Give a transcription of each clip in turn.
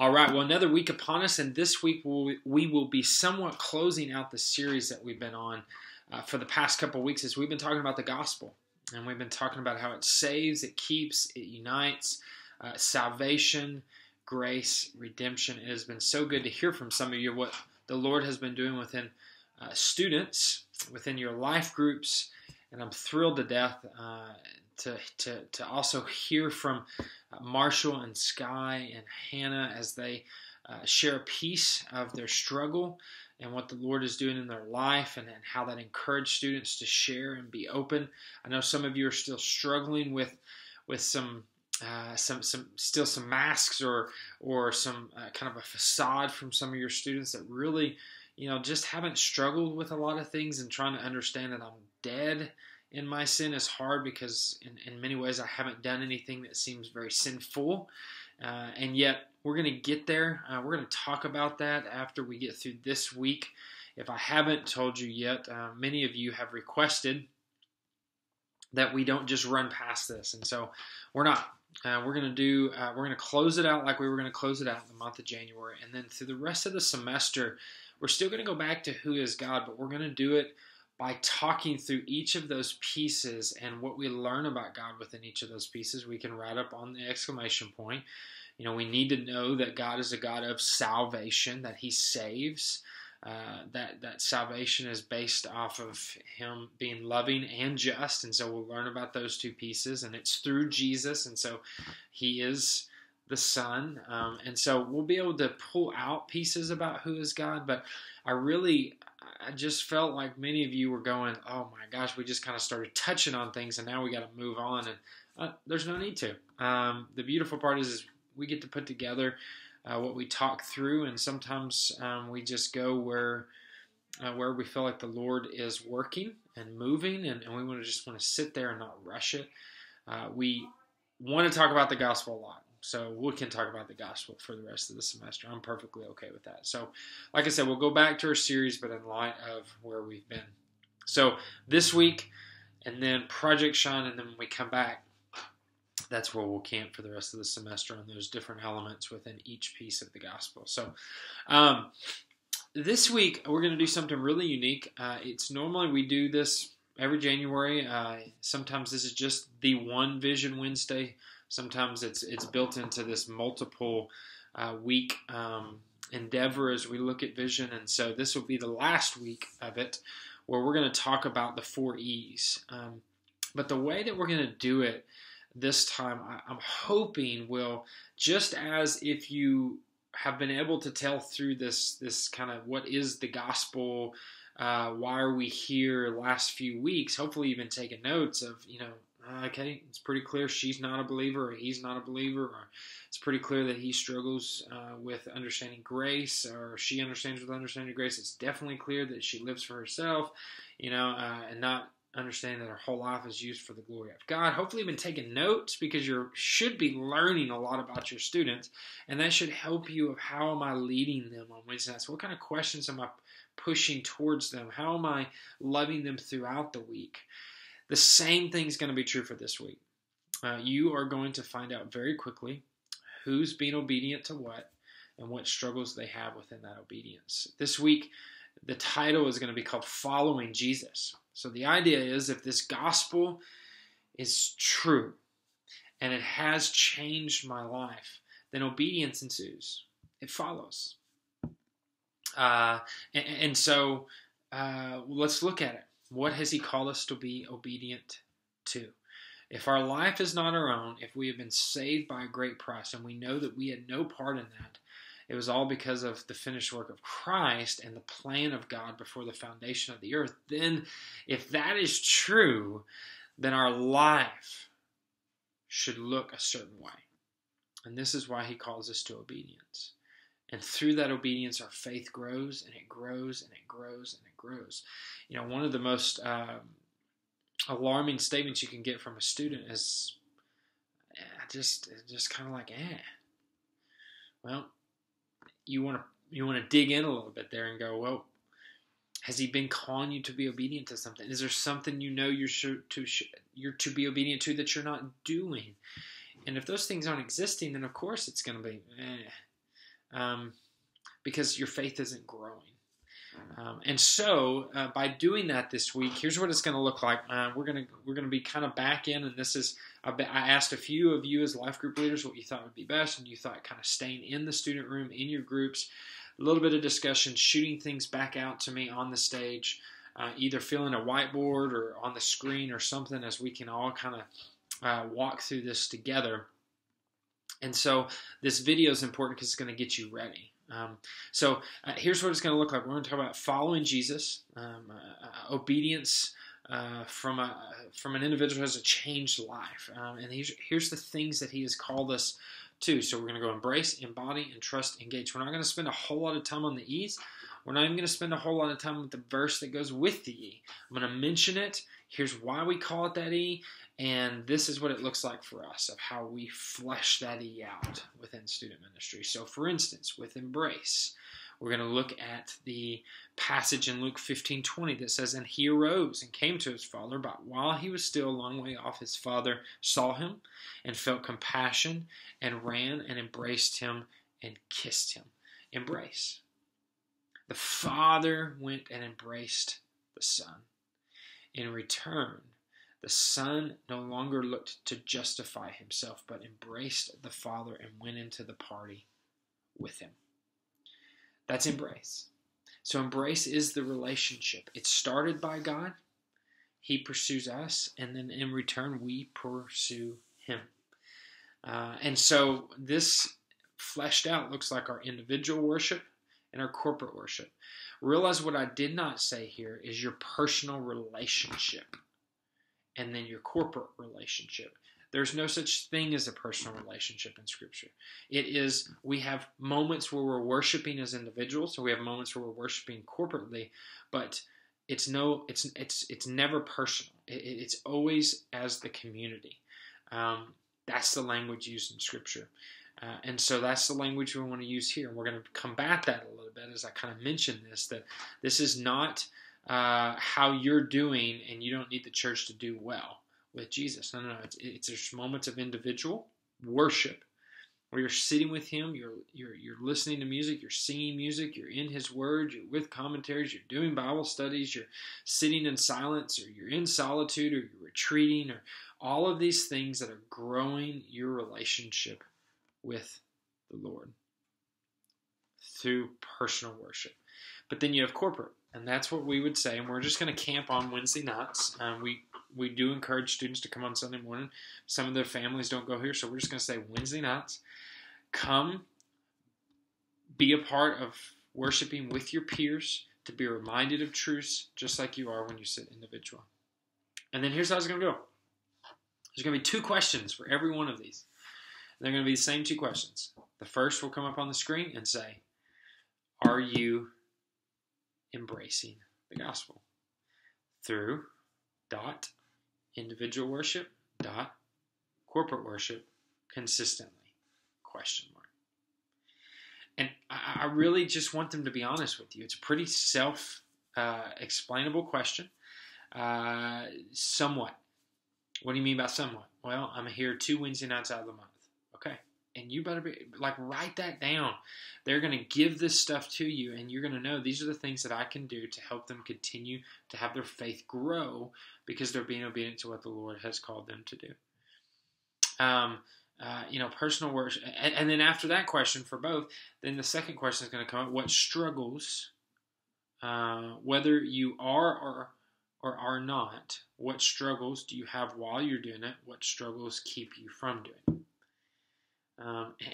All right, well, another week upon us, and this week we will be somewhat closing out the series that we've been on for the past couple of weeks as we've been talking about the gospel. And we've been talking about how it saves, it keeps, it unites, salvation, grace, redemption. It has been so good to hear from some of you what the Lord has been doing within students, within your life groups, and I'm thrilled to death to also hear from Marshall and Sky and Hannah as they share a piece of their struggle and what the Lord is doing in their life and how that encouraged students to share and be open. I know some of you are still struggling with some masks or some kind of a facade from some of your students that really, just haven't struggled with a lot of things, and trying to understand that I'm dead in my sin is hard because in many ways I haven't done anything that seems very sinful, and yet we're going to get there. We're going to talk about that after we get through this week. If I haven't told you yet, many of you have requested that we don't just run past this, and so we're not. We're going to close it out like we were going to close it out in the month of January, and then through the rest of the semester, we're still going to go back to who is God, but we're going to do it by talking through each of those pieces and what we learn about God within each of those pieces. We can write up on the exclamation point. We need to know that God is a God of salvation, that He saves, that salvation is based off of Him being loving and just, and so we'll learn about those two pieces, and it's through Jesus, and so He is the Son, and so we'll be able to pull out pieces about who is God, but I just felt like many of you were going, oh my gosh, we just kind of started touching on things and now we got to move on, and there's no need to. The beautiful part is we get to put together what we talk through, and sometimes we just go where we feel like the Lord is working and moving, and we want to sit there and not rush it. We want to talk about the gospel a lot. So we can talk about the gospel for the rest of the semester. I'm perfectly okay with that. So, like I said, we'll go back to our series, but in light of where we've been. So this week, and then Project Shine, and then when we come back, that's where we'll camp for the rest of the semester on those different elements within each piece of the gospel. So this week, we're going to do something really unique. It's normally we do this every January. Sometimes this is just the one Vision Wednesday. Sometimes it's built into this multiple week endeavor as we look at vision. And so this will be the last week of it where we're going to talk about the 4 E's. But the way that we're going to do it this time, I'm hoping will, just as if you have been able to tell through this kind of what is the gospel, why are we here last few weeks, hopefully you've been taking notes of, okay, it's pretty clear she's not a believer or he's not a believer, or it's pretty clear that he struggles with understanding grace, or she understands with understanding grace. It's definitely clear that she lives for herself, and not understanding that her whole life is used for the glory of God. Hopefully you've been taking notes because you should be learning a lot about your students, and that should help you of how am I leading them on Wednesday nights? What kind of questions am I pushing towards them? How am I loving them throughout the week? The same thing is going to be true for this week. You are going to find out very quickly who's being obedient to what and what struggles they have within that obedience. This week, the title is going to be called Following Jesus. So the idea is if this gospel is true and it has changed my life, then obedience ensues. It follows. So let's look at it. What has He called us to be obedient to? If our life is not our own, if we have been saved by a great price, and we know that we had no part in that, it was all because of the finished work of Christ and the plan of God before the foundation of the earth, then if that is true, then our life should look a certain way. And this is why He calls us to obedience. And through that obedience, our faith grows, and it grows, and it grows, and it grows. One of the most alarming statements you can get from a student is just kind of like, Well, you want to dig in a little bit there and go, well, has He been calling you to be obedient to something? Is there something you're to be obedient to that you're not doing? And if those things aren't existing, then of course it's going to be, because your faith isn't growing. And so by doing that this week, here's what it's going to look like. We're going to be kind of back in, and this is I asked a few of you as life group leaders what you thought would be best, and you thought kind of staying in the student room in your groups, a little bit of discussion, shooting things back out to me on the stage, either filling a whiteboard or on the screen or something, as we can all kind of walk through this together. And so this video is important because it's going to get you ready. So here's what it's going to look like. We're going to talk about following Jesus, obedience from an individual who has a changed life. And here's the things that he has called us to. So we're going to go embrace, embody, and trust, engage. We're not going to spend a whole lot of time on the E's. We're not even going to spend a whole lot of time with the verse that goes with the E. I'm going to mention it. Here's why we call it that E. And this is what it looks like for us, of how we flesh that E out within student ministry. So for instance, with embrace, we're going to look at the passage in Luke 15:20 that says, "And he arose and came to his father, but while he was still a long way off, his father saw him and felt compassion and ran and embraced him and kissed him." Embrace. The father went and embraced the son. In return, the son no longer looked to justify himself, but embraced the father and went into the party with him. That's embrace. So embrace is the relationship. It's started by God. He pursues us, and then in return, we pursue him. And so this fleshed out looks like our individual worship and our corporate worship. Realize what I did not say here is your personal relationship and then your corporate relationship. There's no such thing as a personal relationship in Scripture. It is, we have moments where we're worshiping as individuals, so we have moments where we're worshiping corporately, but it's never personal. It's always as the community. That's the language used in Scripture. And so that's the language we want to use here. And we're going to combat that a little bit as I kind of mention this, that this is not how you're doing and you don't need the church to do well with Jesus. No. It's there's moments of individual worship where you're sitting with him, you're listening to music, you're singing music, you're in his word, you're with commentaries, you're doing Bible studies, you're sitting in silence, or you're in solitude, or you're retreating, or all of these things that are growing your relationship with the Lord through personal worship. But then you have corporate, and that's what we would say, and we're just going to camp on Wednesday nights. We do encourage students to come on Sunday morning. Some of their families don't go here, so we're just going to say Wednesday nights. Come, be a part of worshiping with your peers, to be reminded of truths just like you are when you sit individual. And then here's how it's going to go. There's going to be 2 questions for every one of these. They're going to be the same 2 questions. The first will come up on the screen and say, are you embracing the gospel? Through individual worship, corporate worship, consistently, ? And I really just want them to be honest with you. It's a pretty self-explainable question. Somewhat. What do you mean by somewhat? Well, I'm here 2 Wednesday nights out of the month. Okay. And you better be, write that down. They're going to give this stuff to you, and you're going to know these are the things that I can do to help them continue to have their faith grow because they're being obedient to what the Lord has called them to do. Personal worship. And then after that question for both, then the second question is going to come up. What struggles, whether you are or are not, what struggles do you have while you're doing it? What struggles keep you from doing it?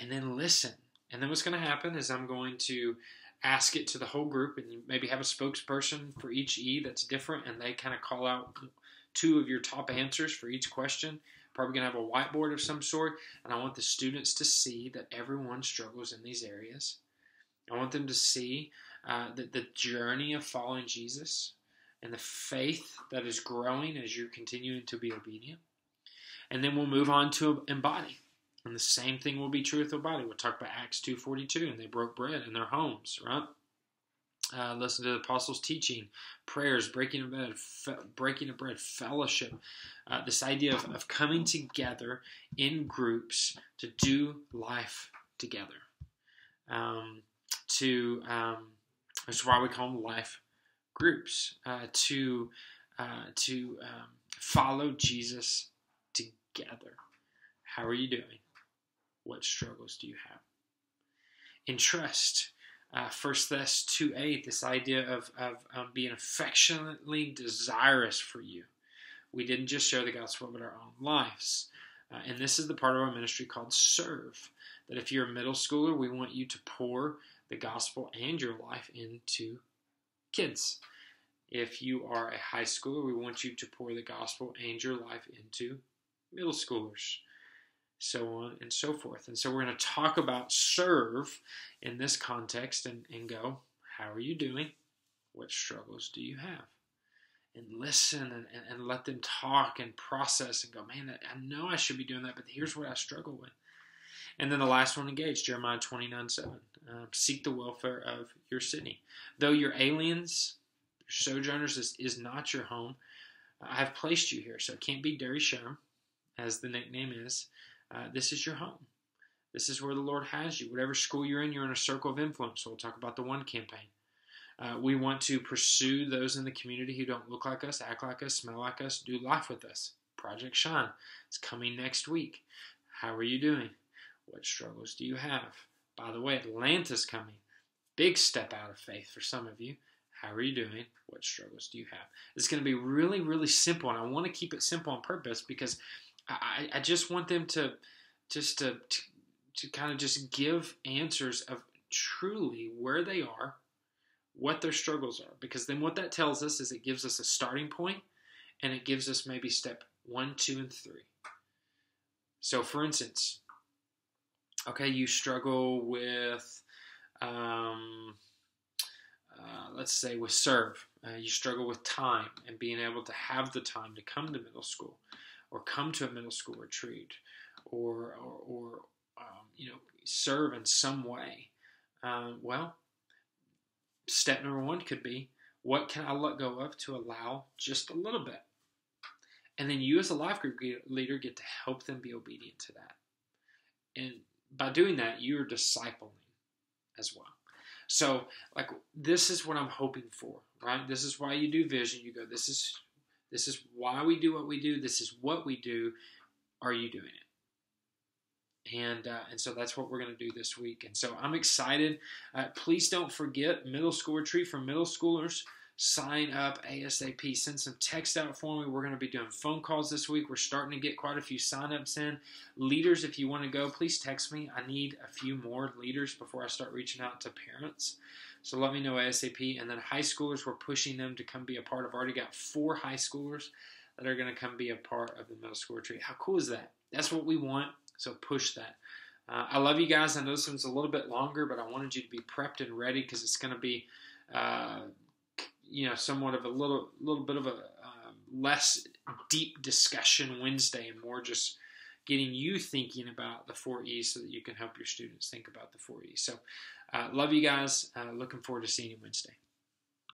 And then listen. And then what's going to happen is I'm going to ask it to the whole group, and you maybe have a spokesperson for each E that's different, and they kind of call out 2 of your top answers for each question. Probably going to have a whiteboard of some sort, and I want the students to see that everyone struggles in these areas. I want them to see the journey of following Jesus and the faith that is growing as you're continuing to be obedient. And then we'll move on to embody. And the same thing will be true with the body. We'll talk about Acts 2:42, and they broke bread in their homes, right? Listen to the apostles' teaching, prayers, breaking of bread, fellowship. This idea of coming together in groups to do life together. That's why we call them life groups, to follow Jesus together. How are you doing? What struggles do you have? In trust, 1 Thess 2:8, this idea of being affectionately desirous for you. We didn't just share the gospel, but our own lives. And this is the part of our ministry called Serve. That if you're a middle schooler, we want you to pour the gospel and your life into kids. If you are a high schooler, we want you to pour the gospel and your life into middle schoolers, so on and so forth. And so we're going to talk about serve in this context and go, how are you doing? What struggles do you have? And listen and let them talk and process and go, man, I know I should be doing that, but here's what I struggle with. And then the last one, engage, Jeremiah 29:7. Seek the welfare of your city. Though you're aliens, sojourners, this is not your home. I have placed you here, so it can't be Derry Sherm, as the nickname is. This is your home. This is where the Lord has you. Whatever school you're in a circle of influence. So we'll talk about the One campaign. We want to pursue those in the community who don't look like us, act like us, smell like us, do life with us. Project Shine is coming next week. How are you doing? What struggles do you have? By the way, Atlanta's coming. Big step out of faith for some of you. How are you doing? What struggles do you have? It's going to be really, really simple, and I want to keep it simple on purpose because I just want them to kind of just give answers of truly where they are, what their struggles are. Because then what that tells us is it gives us a starting point, and it gives us maybe step 1, 2, and 3. So, for instance, okay, you struggle with, let's say with Serve. You struggle with time and being able to have the time to come to middle school or come to a middle school retreat or serve in some way. Well, step number 1 could be, what can I let go of to allow just a little bit? And then you as a life group leader get to help them be obedient to that. And by doing that, you're discipling as well. So, like, this is what I'm hoping for, right? This is why you do vision. You go, this is why we do what we do. This is what we do. Are you doing it? And so that's what we're going to do this week. And so I'm excited. Please don't forget middle school retreat for middle schoolers. Sign up ASAP. Send some text out for me. We're going to be doing phone calls this week. We're starting to get quite a few sign-ups in. Leaders, if you want to go, please text me. I need a few more leaders before I start reaching out to parents. So let me know ASAP. And then high schoolers, we're pushing them to come be a part. I've already got 4 high schoolers that are going to come be a part of the middle school retreat. How cool is that? That's what we want. So push that. I love you guys. I know this one's a little bit longer, but I wanted you to be prepped and ready because it's going to be somewhat of a little bit of a less deep discussion Wednesday and more just getting you thinking about the 4 E's so that you can help your students think about the 4 E's. So love you guys. Looking forward to seeing you Wednesday.